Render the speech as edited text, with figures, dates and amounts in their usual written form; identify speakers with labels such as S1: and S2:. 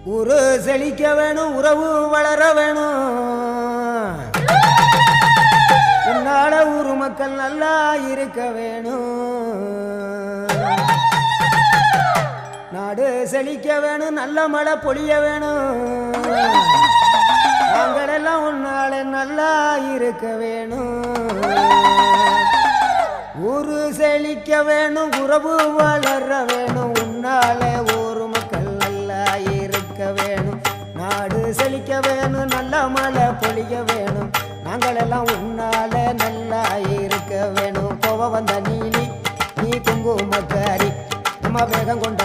S1: ஊரு செழிக்க வேணும், உறவு வளர வேணும். உன்னால ஊரு மக்கள் நல்லா இருக்க வேணும். நாடு செழிக்க வேணும், நல்ல மழை பொழிய வேணும். நாங்களெல்லாம் உன்னால நல்லா இருக்க வேணும். ஊரு செழிக்க வேணும், உறவு வளர வேணும். உன்னால ஊரு மக்கள் நல்லா இருக்க வேணும். நாடு செழிக்க வேணும், நல்ல மழை பொழிய வேணும். நாங்களெல்லாம் உன்னால நல்லா இருக்க வேணும். கோவம் வந்த நீ குங்குமக்காரி, நம்ம வேகம் கொண்ட